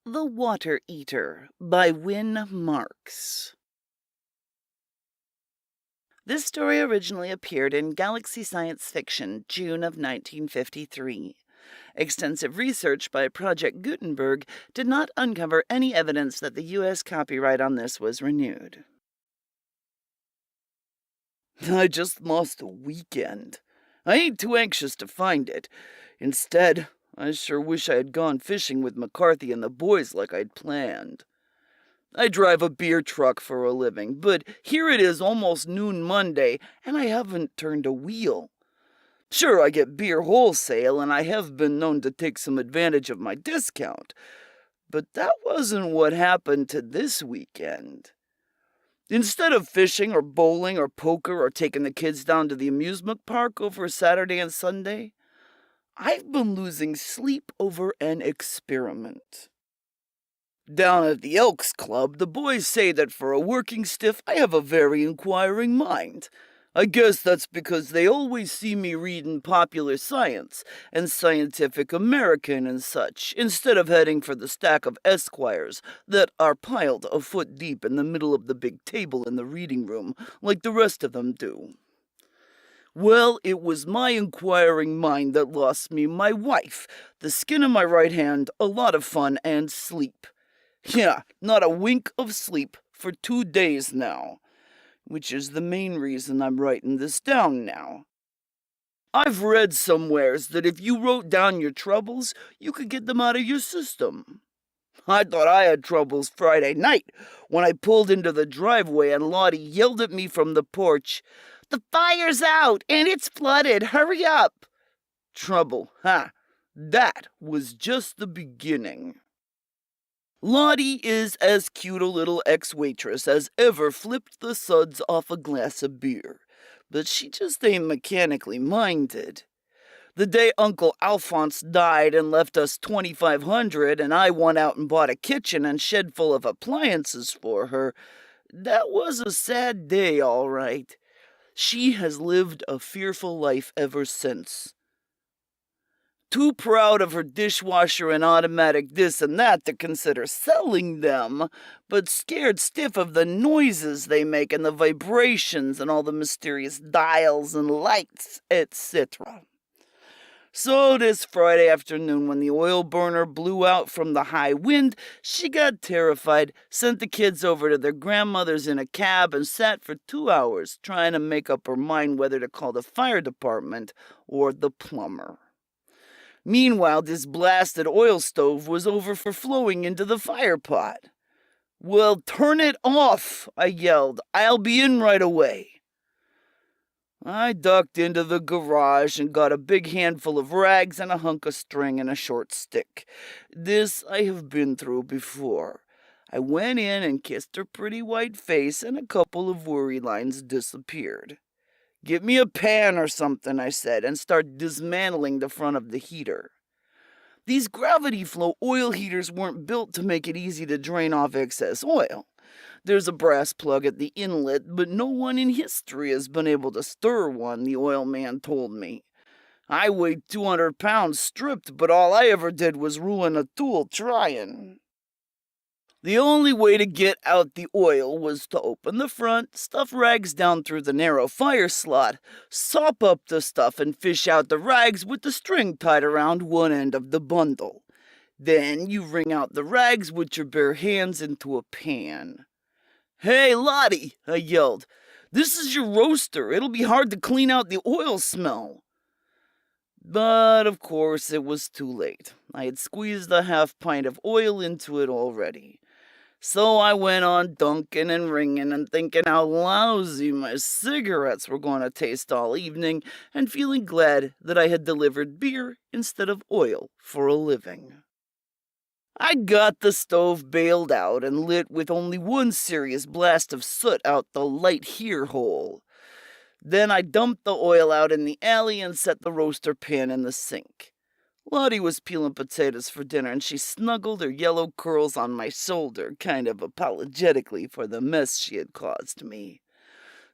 The Water Eater by Win Marks. This story originally appeared in Galaxy Science Fiction, June of 1953. Extensive research by Project Gutenberg did not uncover any evidence that the U.S. copyright on this was renewed. I just lost a weekend. I ain't too anxious to find it. Instead, I sure wish I had gone fishing with McCarthy and the boys like I'd planned. I drive a beer truck for a living, but here it is almost noon Monday, and I haven't turned a wheel. Sure, I get beer wholesale, and I have been known to take some advantage of my discount, but that wasn't what happened to this weekend. Instead of fishing or bowling or poker or taking the kids down to the amusement park over Saturday and Sunday, I've been losing sleep over an experiment. Down at the Elks Club, the boys say that for a working stiff, I have a very inquiring mind. I guess that's because they always see me reading Popular Science and Scientific American and such, instead of heading for the stack of Esquires that are piled a foot deep in the middle of the big table in the reading room, like the rest of them do. Well, it was my inquiring mind that lost me my wife, the skin of my right hand, a lot of fun, and sleep. Yeah, not a wink of sleep for 2 days now, which is the main reason I'm writing this down now. I've read somewheres that if you wrote down your troubles, you could get them out of your system. I thought I had troubles Friday night when I pulled into the driveway and Lottie yelled at me from the porch, "The fire's out and it's flooded, hurry up!" Trouble, that was just the beginning. Lottie is as cute a little ex-waitress as ever flipped the suds off a glass of beer, but she just ain't mechanically minded. The day Uncle Alphonse died and left us $2,500 and I went out and bought a kitchen and shed full of appliances for her, that was a sad day, all right. She has lived a fearful life ever since. Too proud of her dishwasher and automatic this and that to consider selling them, but scared stiff of the noises they make and the vibrations and all the mysterious dials and lights, etc. So this Friday afternoon, when the oil burner blew out from the high wind, she got terrified, sent the kids over to their grandmother's in a cab, and sat for 2 hours trying to make up her mind whether to call the fire department or the plumber. Meanwhile, this blasted oil stove was overflowing into the fire pot. "Well, turn it off," I yelled. "I'll be in right away." I ducked into the garage and got a big handful of rags and a hunk of string and a short stick. This I have been through before. I went in and kissed her pretty white face, and a couple of worry lines disappeared. "Get me a pan or something," I said, and started dismantling the front of the heater. These gravity flow oil heaters weren't built to make it easy to drain off excess oil. There's a brass plug at the inlet, but no one in history has been able to stir one, the oil man told me. I weighed 200 pounds stripped, but all I ever did was ruin a tool trying. The only way to get out the oil was to open the front, stuff rags down through the narrow fire slot, sop up the stuff, and fish out the rags with the string tied around one end of the bundle. Then you wring out the rags with your bare hands into a pan. "Hey, Lottie," I yelled. "This is your roaster. It'll be hard to clean out the oil smell." But, of course, it was too late. I had squeezed a half pint of oil into it already. So I went on dunking and ringing and thinking how lousy my cigarettes were going to taste all evening and feeling glad that I had delivered beer instead of oil for a living. I got the stove bailed out and lit with only one serious blast of soot out the light here hole. Then I dumped the oil out in the alley and set the roaster pan in the sink. Lottie was peeling potatoes for dinner, and she snuggled her yellow curls on my shoulder, kind of apologetically for the mess she had caused me.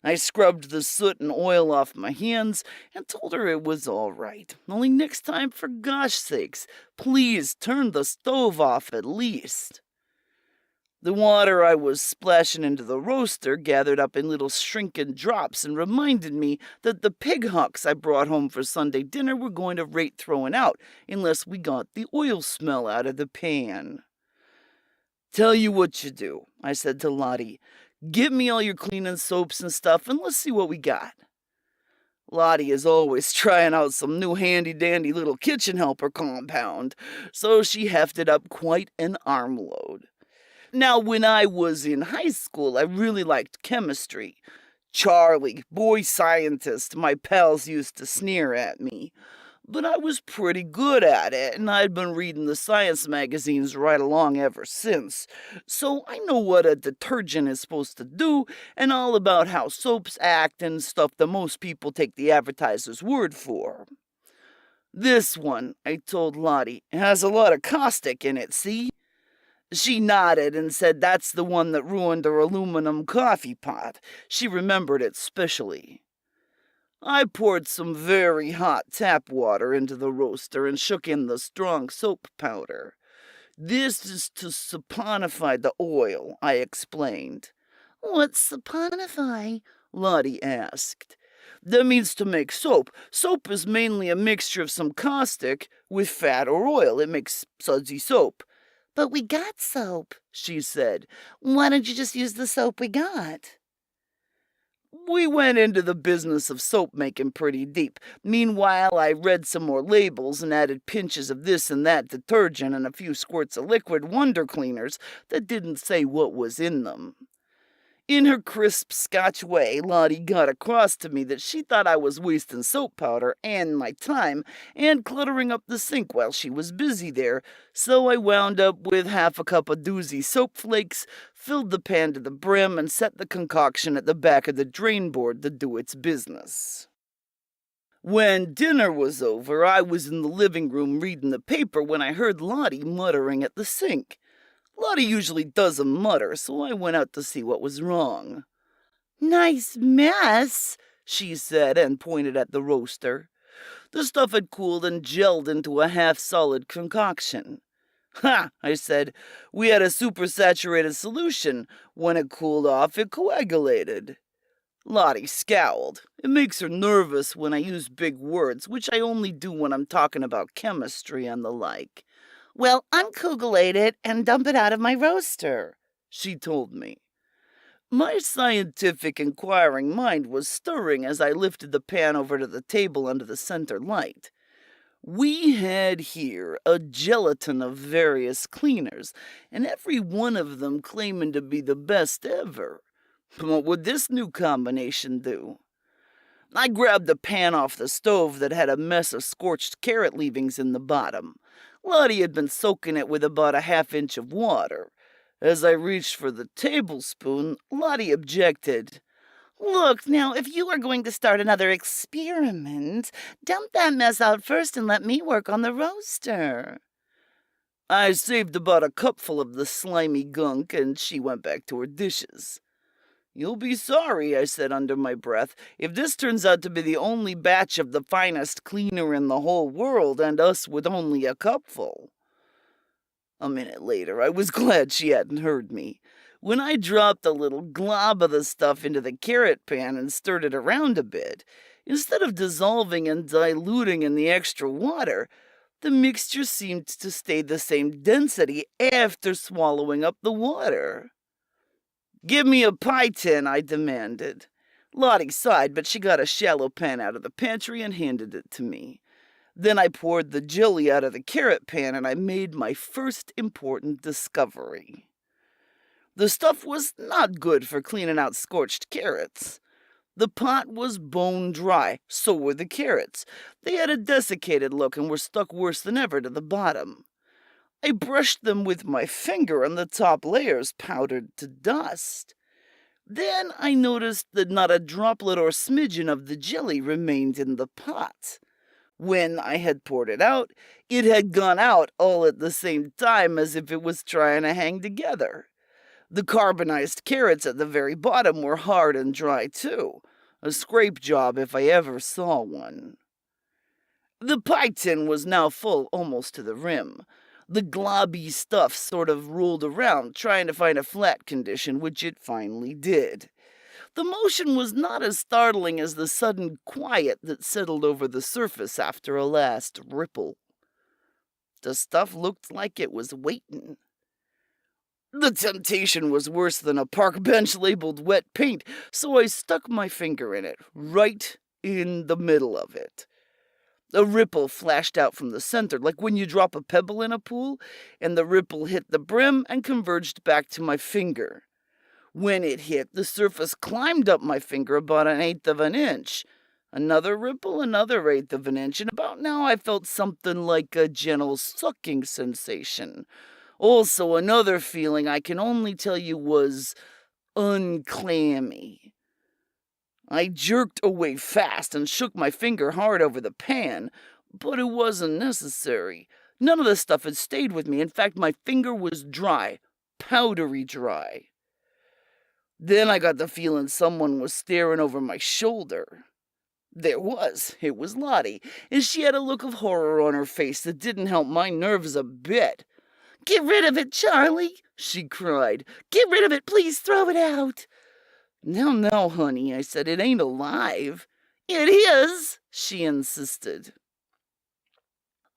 I scrubbed the soot and oil off my hands and told her it was all right. Only next time, for gosh sakes, please turn the stove off at least. The water I was splashing into the roaster gathered up in little shrinking drops and reminded me that the pig hocks I brought home for Sunday dinner were going to rate throwing out unless we got the oil smell out of the pan. "Tell you what you do," I said to Lottie. "Get me all your cleaning soaps and stuff and let's see what we got." Lottie is always trying out some new handy-dandy little kitchen helper compound, so she hefted up quite an armload. Now, when I was in high school, I really liked chemistry. Charlie, boy scientist, my pals used to sneer at me. But I was pretty good at it, and I'd been reading the science magazines right along ever since. So I know what a detergent is supposed to do, and all about how soaps act and stuff that most people take the advertiser's word for. "This one," I told Lottie, "has a lot of caustic in it, see?" She nodded and said that's the one that ruined her aluminum coffee pot. She remembered it specially. I poured some very hot tap water into the roaster and shook in the strong soap powder. "This is to saponify the oil," I explained. "What's saponify?" Lottie asked. "That means to make soap. Soap is mainly a mixture of some caustic with fat or oil. It makes sudsy soap." "But we got soap," she said. "Why don't you just use the soap we got?" We went into the business of soap making pretty deep. Meanwhile, I read some more labels and added pinches of this and that detergent and a few squirts of liquid wonder cleaners that didn't say what was in them. In her crisp Scotch way, Lottie got across to me that she thought I was wasting soap powder and my time and cluttering up the sink while she was busy there, so I wound up with half a cup of doozy soap flakes, filled the pan to the brim, and set the concoction at the back of the drain board to do its business. When dinner was over, I was in the living room reading the paper when I heard Lottie muttering at the sink. Lottie usually doesn't mutter, so I went out to see what was wrong. "Nice mess," she said, and pointed at the roaster. The stuff had cooled and gelled into a half-solid concoction. "Ha," I said, "we had a supersaturated solution. When it cooled off, it coagulated." Lottie scowled. It makes her nervous when I use big words, which I only do when I'm talking about chemistry and the like. "Well, uncoagulate it and dump it out of my roaster," she told me. My scientific inquiring mind was stirring as I lifted the pan over to the table under the center light. We had here a gelatin of various cleaners, and every one of them claiming to be the best ever. What would this new combination do? I grabbed the pan off the stove that had a mess of scorched carrot leavings in the bottom. Lottie had been soaking it with about a half-inch of water. As I reached for the tablespoon, Lottie objected. "Look, now, if you are going to start another experiment, dump that mess out first and let me work on the roaster." I saved about a cupful of the slimy gunk, and she went back to her dishes. "You'll be sorry," I said under my breath, "if this turns out to be the only batch of the finest cleaner in the whole world, and us with only a cupful." A minute later, I was glad she hadn't heard me. When I dropped a little glob of the stuff into the carrot pan and stirred it around a bit, instead of dissolving and diluting in the extra water, the mixture seemed to stay the same density after swallowing up the water. "Give me a pie tin," I demanded. Lottie sighed, but she got a shallow pan out of the pantry and handed it to me. Then I poured the jelly out of the carrot pan, and I made my first important discovery. The stuff was not good for cleaning out scorched carrots. The pot was bone dry, so were the carrots. They had a desiccated look and were stuck worse than ever to the bottom. I brushed them with my finger, and the top layers powdered to dust. Then I noticed that not a droplet or smidgen of the jelly remained in the pot. When I had poured it out, it had gone out all at the same time as if it was trying to hang together. The carbonized carrots at the very bottom were hard and dry, too. A scrape job if I ever saw one. The pie tin was now full almost to the rim. The globby stuff sort of rolled around, trying to find a flat condition, which it finally did. The motion was not as startling as the sudden quiet that settled over the surface after a last ripple. The stuff looked like it was waiting. The temptation was worse than a park bench labeled wet paint, so I stuck my finger in it, right in the middle of it. A ripple flashed out from the center, like when you drop a pebble in a pool, and the ripple hit the brim and converged back to my finger. When it hit, the surface climbed up my finger about 1/8 of an inch. Another ripple, another 1/8 of an inch, and about now I felt something like a gentle sucking sensation. Also, another feeling I can only tell you was unclammy. I jerked away fast and shook my finger hard over the pan, but it wasn't necessary. None of the stuff had stayed with me. In fact, my finger was dry, powdery dry. Then I got the feeling someone was staring over my shoulder. There was. It was Lottie, and she had a look of horror on her face that didn't help my nerves a bit. "Get rid of it, Charlie," she cried. "Get rid of it, please throw it out." "No, honey," I said, "it ain't alive." "It is," she insisted.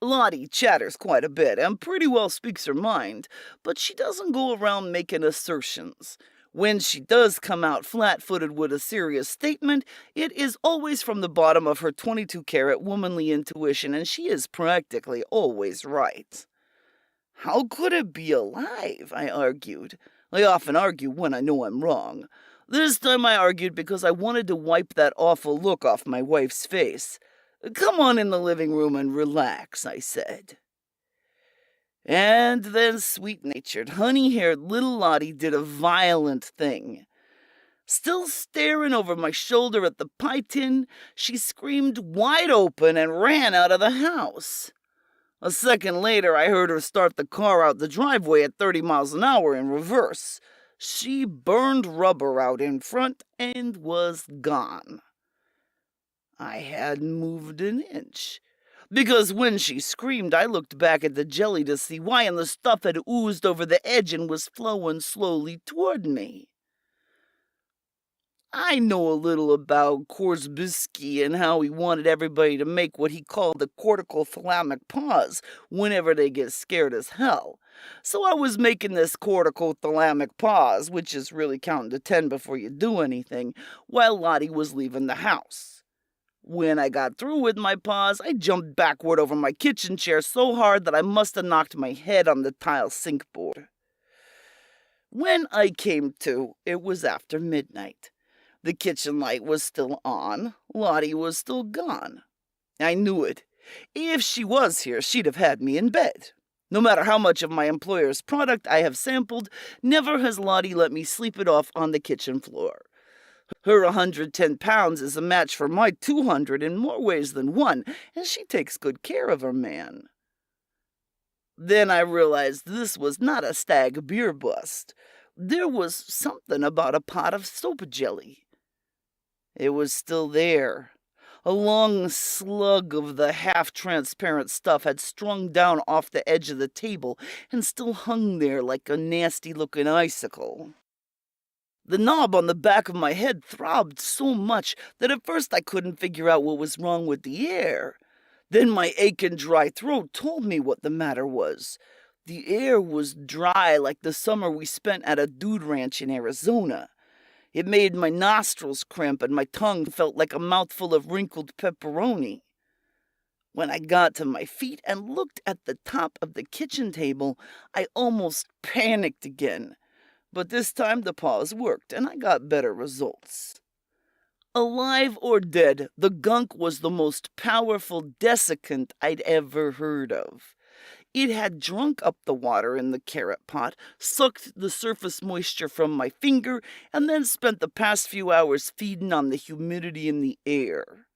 Lottie chatters quite a bit and pretty well speaks her mind, but she doesn't go around making assertions. When she does come out flat-footed with a serious statement, it is always from the bottom of her 22-carat womanly intuition, and she is practically always right. "How could it be alive?" I argued. I often argue when I know I'm wrong. This time I argued because I wanted to wipe that awful look off my wife's face. "Come on in the living room and relax," I said. And then sweet-natured, honey-haired little Lottie did a violent thing. Still staring over my shoulder at the pie tin, she screamed wide open and ran out of the house. A second later, I heard her start the car out the driveway at 30 miles an hour in reverse. She burned rubber out in front and was gone. I hadn't moved an inch, because when she screamed, I looked back at the jelly to see why, and the stuff had oozed over the edge and was flowing slowly toward me. I know a little about Korzybski and how he wanted everybody to make what he called the cortical thalamic pause whenever they get scared as hell. So I was making this cortical thalamic pause, which is really counting to 10 before you do anything, while Lottie was leaving the house. When I got through with my pause, I jumped backward over my kitchen chair so hard that I must have knocked my head on the tile sink board. When I came to, it was after midnight. The kitchen light was still on. Lottie was still gone. I knew it. If she was here, she'd have had me in bed. No matter how much of my employer's product I have sampled, never has Lottie let me sleep it off on the kitchen floor. Her 110 pounds is a match for my 200 in more ways than one, and she takes good care of her man. Then I realized this was not a stag beer bust. There was something about a pot of soap jelly. It was still there. A long slug of the half-transparent stuff had strung down off the edge of the table and still hung there like a nasty-looking icicle. The knob on the back of my head throbbed so much that at first I couldn't figure out what was wrong with the air. Then my aching dry throat told me what the matter was. The air was dry like the summer we spent at a dude ranch in Arizona. It made my nostrils cramp and my tongue felt like a mouthful of wrinkled pepperoni. When I got to my feet and looked at the top of the kitchen table, I almost panicked again. But this time the pause worked, and I got better results. Alive or dead, the gunk was the most powerful desiccant I'd ever heard of. It had drunk up the water in the carrot pot, sucked the surface moisture from my finger, and then spent the past few hours feeding on the humidity in the air.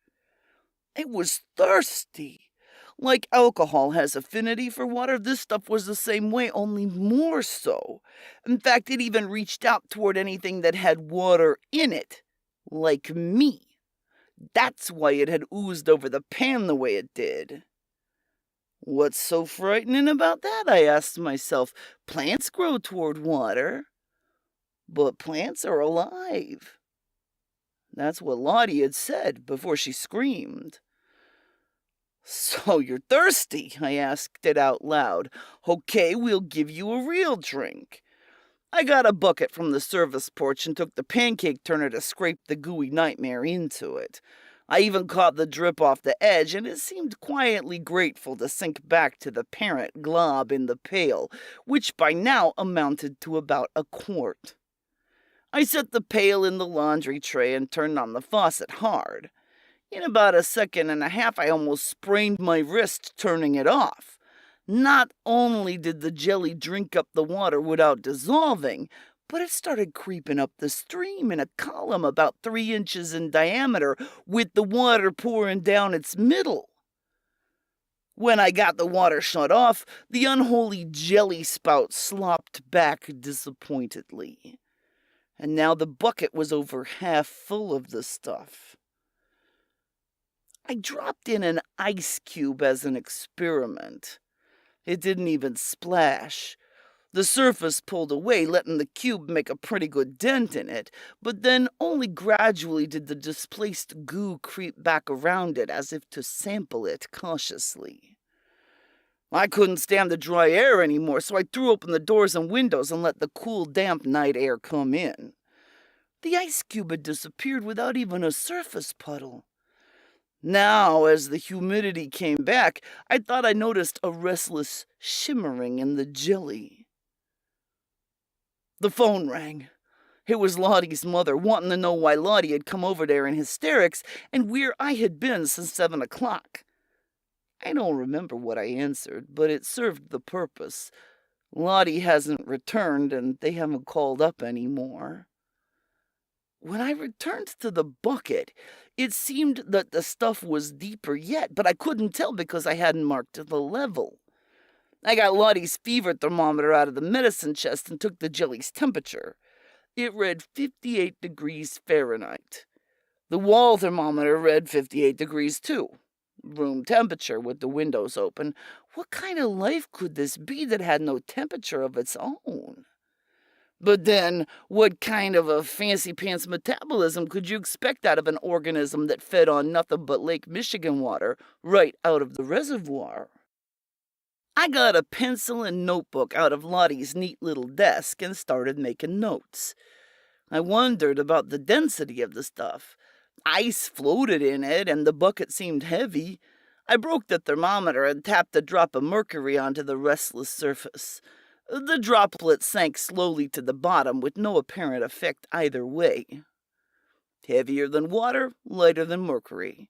It was thirsty. Like alcohol has affinity for water, this stuff was the same way, only more so. In fact, it even reached out toward anything that had water in it, like me. That's why it had oozed over the pan the way it did. What's so frightening about that? I asked myself. Plants grow toward water, but plants are alive. That's what Lottie had said before she screamed. So you're thirsty? I asked it out loud. Okay, we'll give you a real drink. I got a bucket from the service porch and took the pancake turner to scrape the gooey nightmare into it. I even caught the drip off the edge, and it seemed quietly grateful to sink back to the parent glob in the pail, which by now amounted to about a quart. I set the pail in the laundry tray and turned on the faucet hard. In about a second and a half, I almost sprained my wrist turning it off. Not only did the jelly drink up the water without dissolving, but it started creeping up the stream in a column about 3 inches in diameter, with the water pouring down its middle. When I got the water shut off, the unholy jelly spout slopped back disappointedly. And now the bucket was over half full of the stuff. I dropped in an ice cube as an experiment. It didn't even splash. The surface pulled away, letting the cube make a pretty good dent in it, but then only gradually did the displaced goo creep back around it as if to sample it cautiously. I couldn't stand the dry air anymore, so I threw open the doors and windows and let the cool, damp night air come in. The ice cube had disappeared without even a surface puddle. Now, as the humidity came back, I thought I noticed a restless shimmering in the jelly. The phone rang. It was Lottie's mother, wanting to know why Lottie had come over there in hysterics and where I had been since 7 o'clock. I don't remember what I answered, but it served the purpose. Lottie hasn't returned, and they haven't called up anymore. When I returned to the bucket, it seemed that the stuff was deeper yet, but I couldn't tell because I hadn't marked the level. I got Lottie's fever thermometer out of the medicine chest and took the jelly's temperature. It read 58 degrees Fahrenheit. The wall thermometer read 58 degrees too. Room temperature with the windows open. What kind of life could this be that had no temperature of its own? But then, what kind of a fancy-pants metabolism could you expect out of an organism that fed on nothing but Lake Michigan water right out of the reservoir? I got a pencil and notebook out of Lottie's neat little desk and started making notes. I wondered about the density of the stuff. Ice floated in it, and the bucket seemed heavy. I broke the thermometer and tapped a drop of mercury onto the restless surface. The droplet sank slowly to the bottom with no apparent effect either way. Heavier than water, lighter than mercury.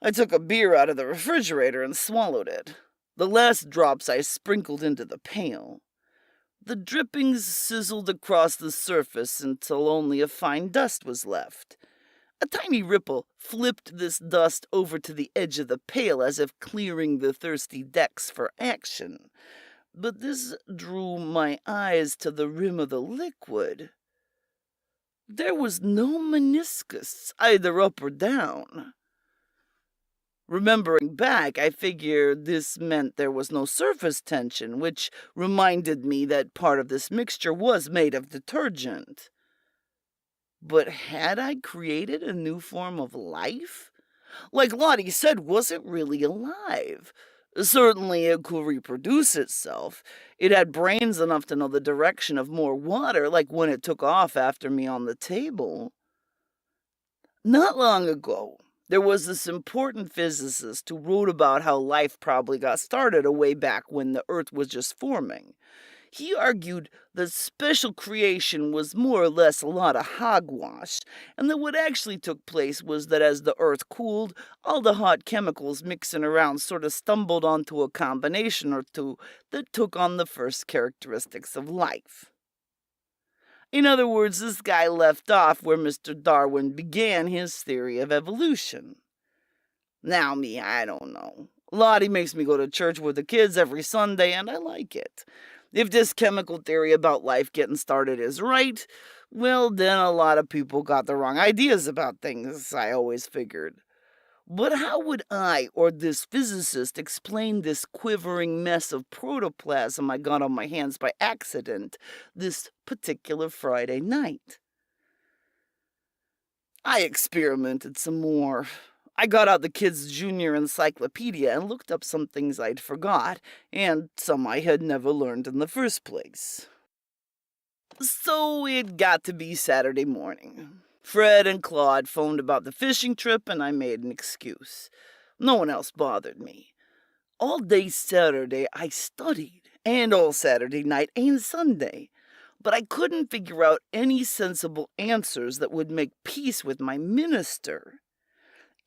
I took a beer out of the refrigerator and swallowed it. The last drops I sprinkled into the pail. The drippings sizzled across the surface until only a fine dust was left. A tiny ripple flipped this dust over to the edge of the pail as if clearing the thirsty decks for action. But this drew my eyes to the rim of the liquid. There was no meniscus, either up or down. Remembering back, I figured this meant there was no surface tension, which reminded me that part of this mixture was made of detergent. But had I created a new form of life? Like Lottie said, was it really alive? Certainly it could reproduce itself. It had brains enough to know the direction of more water, like when it took off after me on the table. Not long ago, there was this important physicist who wrote about how life probably got started way back when the Earth was just forming. He argued that special creation was more or less a lot of hogwash, and that what actually took place was that as the Earth cooled, all the hot chemicals mixing around sort of stumbled onto a combination or two that took on the first characteristics of life. In other words, this guy left off where Mr. Darwin began his theory of evolution. Now me, I don't know. Lottie makes me go to church with the kids every Sunday, and I like it. If this chemical theory about life getting started is right, well, then a lot of people got the wrong ideas about things, I always figured. But how would I or this physicist explain this quivering mess of protoplasm I got on my hands by accident this particular Friday night? I experimented some more. I got out the kids' junior encyclopedia and looked up some things I'd forgot, and some I had never learned in the first place. So it got to be Saturday morning. Fred and Claude phoned about the fishing trip, and I made an excuse. No one else bothered me. All day Saturday I studied, and all Saturday night and Sunday. But I couldn't figure out any sensible answers that would make peace with my minister.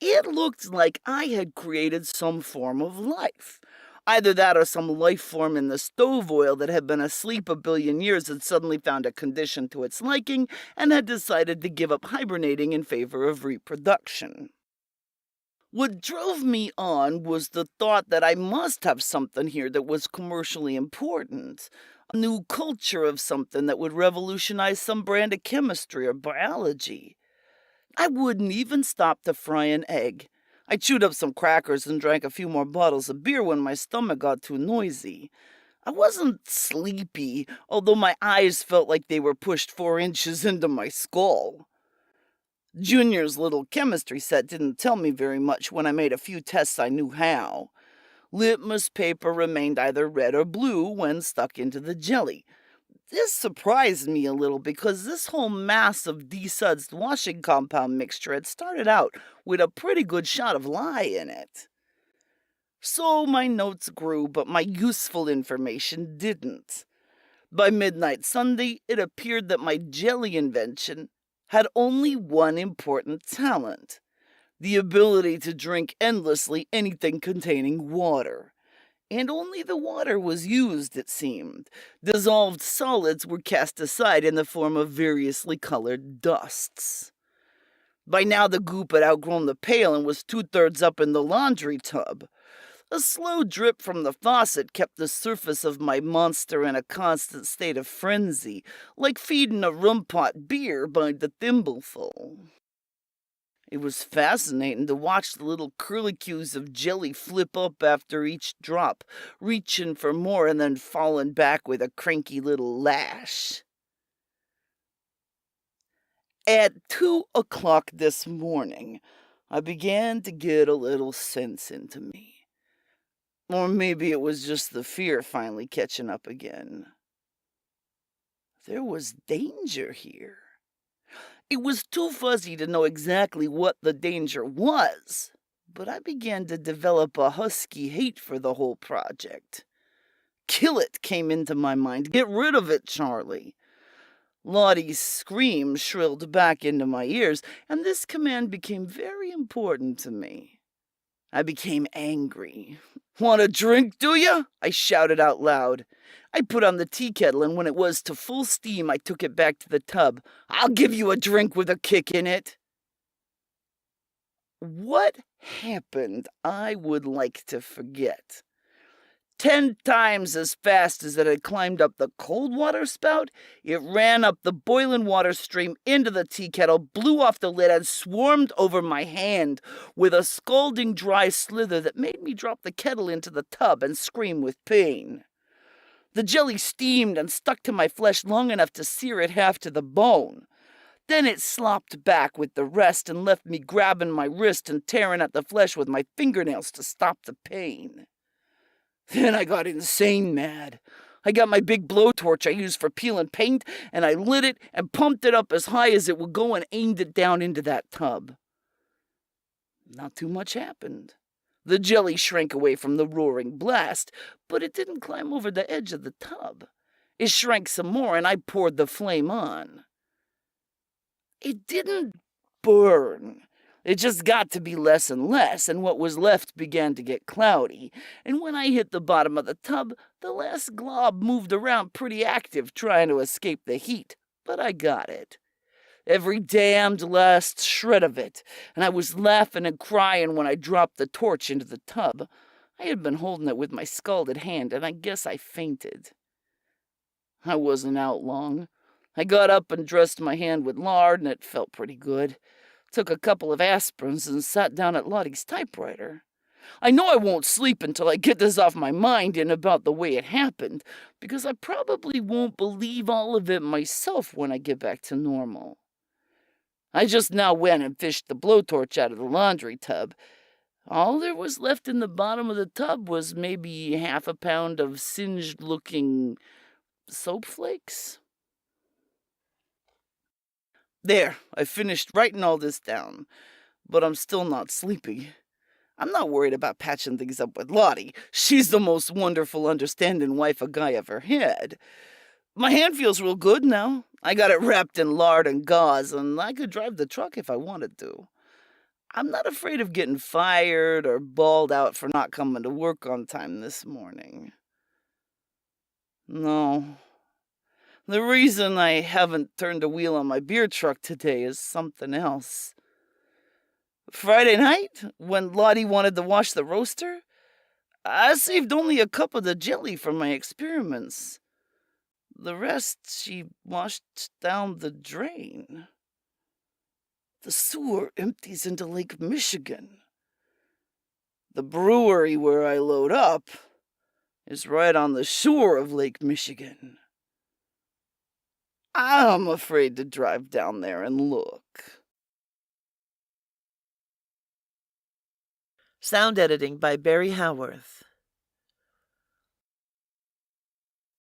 It looked like I had created some form of life. Either that or some life form in the stove oil that had been asleep a billion years had suddenly found a condition to its liking and had decided to give up hibernating in favor of reproduction. What drove me on was the thought that I must have something here that was commercially important. A new culture of something that would revolutionize some brand of chemistry or biology. I wouldn't even stop to fry an egg. I chewed up some crackers and drank a few more bottles of beer when my stomach got too noisy. I wasn't sleepy, although my eyes felt like they were pushed 4 inches into my skull. Junior's little chemistry set didn't tell me very much when I made a few tests I knew how. Litmus paper remained either red or blue when stuck into the jelly. This surprised me a little because this whole mass of desudsed washing compound mixture had started out with a pretty good shot of lye in it. So my notes grew, but my useful information didn't. By midnight Sunday, it appeared that my jelly invention had only one important talent: the ability to drink endlessly anything containing water. And only the water was used, it seemed. Dissolved solids were cast aside in the form of variously colored dusts. By now the goop had outgrown the pail and was 2/3 up in the laundry tub. A slow drip from the faucet kept the surface of my monster in a constant state of frenzy, like feeding a rum-pot beer by the thimbleful. It was fascinating to watch the little curlicues of jelly flip up after each drop, reaching for more and then falling back with a cranky little lash. At 2 o'clock this morning, I began to get a little sense into me. Or maybe it was just the fear finally catching up again. There was danger here. It was too fuzzy to know exactly what the danger was, but I began to develop a husky hate for the whole project. Kill it came into my mind. Get rid of it, Charlie. Lottie's scream shrilled back into my ears, and this command became very important to me. I became angry. "Want a drink, do ya?" I shouted out loud. I put on the tea kettle, and when it was to full steam, I took it back to the tub. "I'll give you a drink with a kick in it." What happened, I would like to forget. 10 times as fast as it had climbed up the cold water spout, it ran up the boiling water stream into the tea kettle, blew off the lid, and swarmed over my hand with a scalding dry slither that made me drop the kettle into the tub and scream with pain. The jelly steamed and stuck to my flesh long enough to sear it half to the bone. Then it slopped back with the rest and left me grabbing my wrist and tearing at the flesh with my fingernails to stop the pain. Then I got insane mad. I got my big blowtorch I use for peeling paint, and I lit it and pumped it up as high as it would go and aimed it down into that tub. Not too much happened. The jelly shrank away from the roaring blast, but it didn't climb over the edge of the tub. It shrank some more, and I poured the flame on. It didn't burn. It just got to be less and less, and what was left began to get cloudy. And when I hit the bottom of the tub, the last glob moved around pretty active, trying to escape the heat. But I got it. Every damned last shred of it, and I was laughing and crying when I dropped the torch into the tub. I had been holding it with my scalded hand, and I guess I fainted. I wasn't out long. I got up and dressed my hand with lard, and it felt pretty good. Took a couple of aspirins and sat down at Lottie's typewriter. I know I won't sleep until I get this off my mind and about the way it happened, because I probably won't believe all of it myself when I get back to normal. I just now went and fished the blowtorch out of the laundry tub. All there was left in the bottom of the tub was maybe half a pound of singed-looking soap flakes. There, I finished writing all this down, but I'm still not sleepy. I'm not worried about patching things up with Lottie. She's the most wonderful, understanding wife a guy ever had. My hand feels real good now. I got it wrapped in lard and gauze, and I could drive the truck if I wanted to. I'm not afraid of getting fired or bawled out for not coming to work on time this morning. No. The reason I haven't turned a wheel on my beer truck today is something else. Friday night, when Lottie wanted to wash the roaster, I saved only a cup of the jelly for my experiments. The rest she washed down the drain. The sewer empties into Lake Michigan. The brewery where I load up is right on the shore of Lake Michigan. I'm afraid to drive down there and look. Sound editing by Barry Howarth.